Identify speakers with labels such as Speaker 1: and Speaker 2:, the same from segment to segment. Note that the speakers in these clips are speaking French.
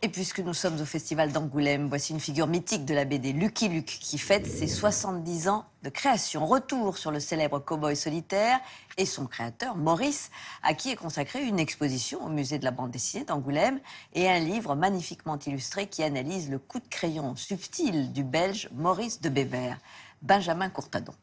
Speaker 1: Et puisque nous sommes au Festival d'Angoulême, voici une figure mythique de la BD, Lucky Luke, qui fête ses 70 ans de création. Retour sur le célèbre cow-boy solitaire et son créateur, Maurice, à qui est consacrée une exposition au musée de la bande dessinée d'Angoulême et un livre magnifiquement illustré qui analyse le coup de crayon subtil du Belge Maurice de Bevere. Benjamin Courtadon.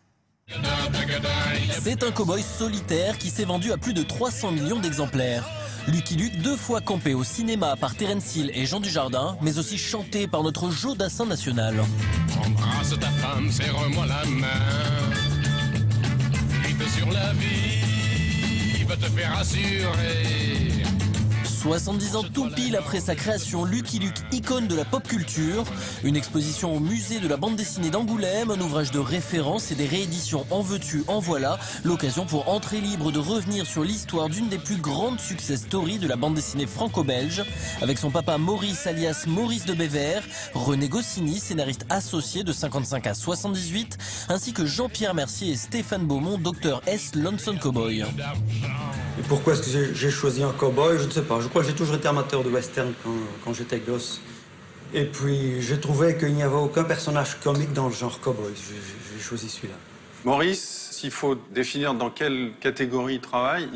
Speaker 2: C'est un cow-boy solitaire qui s'est vendu à plus de 300 millions d'exemplaires. Lucky Luke, 2 fois campé au cinéma par Terence Hill et Jean Dujardin, mais aussi chanté par notre Jodassin national.
Speaker 3: Embrasse ta femme, serre-moi la main. Vite sur la vie, va te faire assurer.
Speaker 2: 70 ans tout pile après sa création, Lucky Luke, icône de la pop culture. Une exposition au musée de la bande dessinée d'Angoulême, un ouvrage de référence et des rééditions en veux-tu, en voilà. L'occasion pour Entrée Libre de revenir sur l'histoire d'une des plus grandes success stories de la bande dessinée franco-belge. Avec son papa Maurice alias Maurice de Bevere, René Goscinny, scénariste associé de 55 à 78, ainsi que Jean-Pierre Mercier et Stéphane Beaumont, Dr S. Lonesome Cowboy.
Speaker 4: Et pourquoi est-ce que j'ai choisi un cow-boy? Je ne sais pas. Je crois que j'ai toujours été amateur de western quand j'étais gosse. Et puis, j'ai trouvé qu'il n'y avait aucun personnage comique dans le genre cow-boy. J'ai choisi celui-là.
Speaker 5: Maurice, s'il faut définir dans quelle catégorie il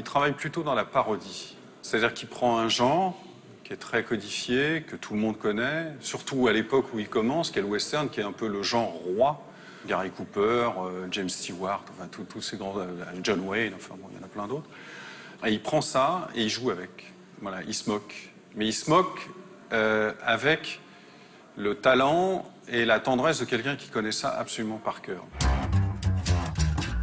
Speaker 5: travaille plutôt dans la parodie. C'est-à-dire qu'il prend un genre qui est très codifié, que tout le monde connaît, surtout à l'époque où il commence, qui est le western, qui est un peu le genre roi. Gary Cooper, James Stewart, enfin tous ces grands... John Wayne, enfin bon, il y en a plein d'autres. Et il prend ça et il joue avec. Voilà, il se moque. Mais il se moque avec le talent et la tendresse de quelqu'un qui connaît ça absolument par cœur.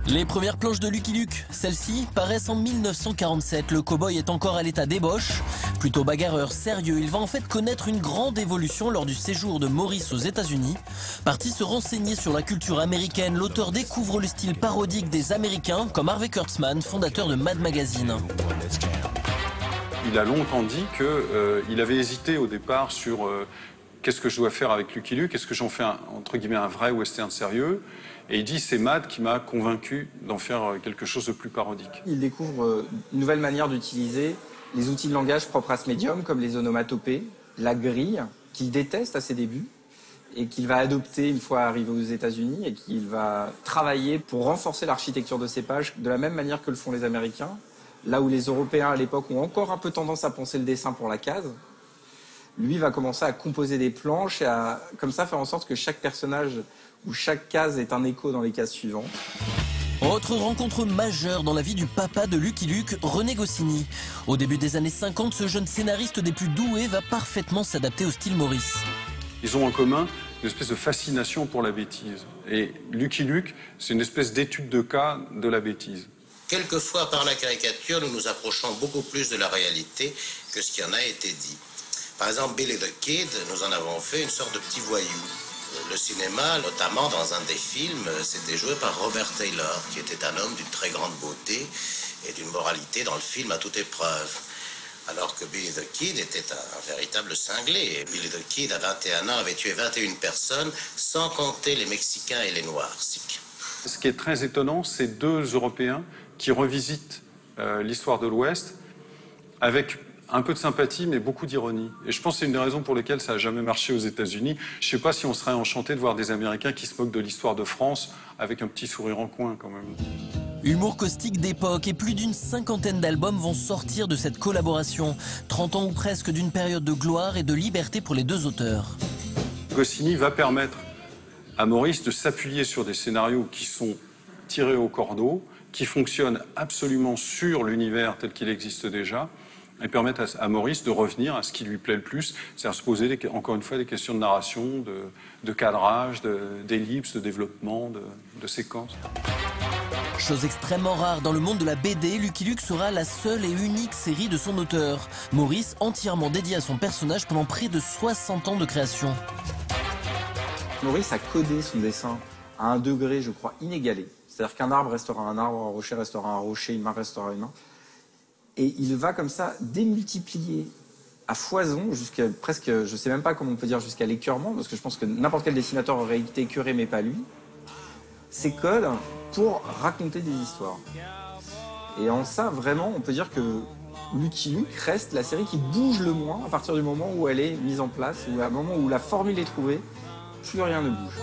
Speaker 2: Les premières planches de Lucky Luke, celles-ci paraissent en 1947. Le cow-boy est encore à l'état d'ébauche. Plutôt bagarreur, sérieux, il va en fait connaître une grande évolution lors du séjour de Maurice aux États-Unis. Parti se renseigner sur la culture américaine, l'auteur découvre le style parodique des Américains, comme Harvey Kurtzman, fondateur de Mad Magazine.
Speaker 5: Il a longtemps dit qu'il avait hésité au départ sur qu'est-ce que je dois faire avec Lucky Luke, est-ce que j'en fais entre guillemets un vrai western sérieux. Et il dit c'est Mad qui m'a convaincu d'en faire quelque chose de plus parodique.
Speaker 6: Il découvre une nouvelle manière d'utiliser les outils de langage propres à ce médium, comme les onomatopées, la grille, qu'il déteste à ses débuts, et qu'il va adopter une fois arrivé aux États-Unis, et qu'il va travailler pour renforcer l'architecture de ses pages de la même manière que le font les Américains, là où les Européens à l'époque ont encore un peu tendance à penser le dessin pour la case. Lui va commencer à composer des planches et à, comme ça, faire en sorte que chaque personnage ou chaque case est un écho dans les cases suivantes.
Speaker 2: Autre rencontre majeure dans la vie du papa de Lucky Luke, René Goscinny. Au début des années 50, ce jeune scénariste des plus doués va parfaitement s'adapter au style Maurice.
Speaker 5: Ils ont en commun une espèce de fascination pour la bêtise. Et Lucky Luke, c'est une espèce d'étude de cas de la bêtise.
Speaker 7: Quelquefois, par la caricature, nous nous approchons beaucoup plus de la réalité que ce qui en a été dit. Par exemple, Billy the Kid, nous en avons fait une sorte de petit voyou. Le cinéma, notamment dans un des films, c'était joué par Robert Taylor, qui était un homme d'une très grande beauté et d'une moralité dans le film à toute épreuve. Alors que Billy the Kid était un véritable cinglé. Et Billy the Kid, à 21 ans, avait tué 21 personnes, sans compter les Mexicains et les Noirs.
Speaker 5: Ce qui est très étonnant, c'est 2 Européens qui revisitent l'histoire de l'Ouest avec un peu de sympathie, mais beaucoup d'ironie. Et je pense que c'est une des raisons pour lesquelles ça n'a jamais marché aux États-Unis. Je ne sais pas si on serait enchanté de voir des Américains qui se moquent de l'histoire de France avec un petit sourire en coin, quand même.
Speaker 2: Humour caustique d'époque et plus d'une 50aine d'albums vont sortir de cette collaboration. 30 ans ou presque d'une période de gloire et de liberté pour les 2 auteurs.
Speaker 5: Goscinny va permettre à Maurice de s'appuyer sur des scénarios qui sont tirés au cordeau, qui fonctionnent absolument sur l'univers tel qu'il existe déjà, et permettre à Maurice de revenir à ce qui lui plaît le plus, c'est-à-dire se poser encore une fois des questions de narration, de cadrage, d'ellipse, de développement, de séquence.
Speaker 2: Chose extrêmement rare dans le monde de la BD, Lucky Luke sera la seule et unique série de son auteur. Maurice, entièrement dédié à son personnage pendant près de 60 ans de création.
Speaker 6: Maurice a codé son dessin à un degré, je crois, inégalé. C'est-à-dire qu'un arbre restera un arbre, un rocher restera un rocher, une main restera une main. Et il va comme ça démultiplier à foison, jusqu'à presque, je ne sais même pas comment on peut dire, jusqu'à l'écœurement, parce que je pense que n'importe quel dessinateur aurait été écœuré, mais pas lui, ses codes pour raconter des histoires. Et en ça, vraiment, on peut dire que Lucky Luke reste la série qui bouge le moins à partir du moment où elle est mise en place, ou à un moment où la formule est trouvée, plus rien ne bouge.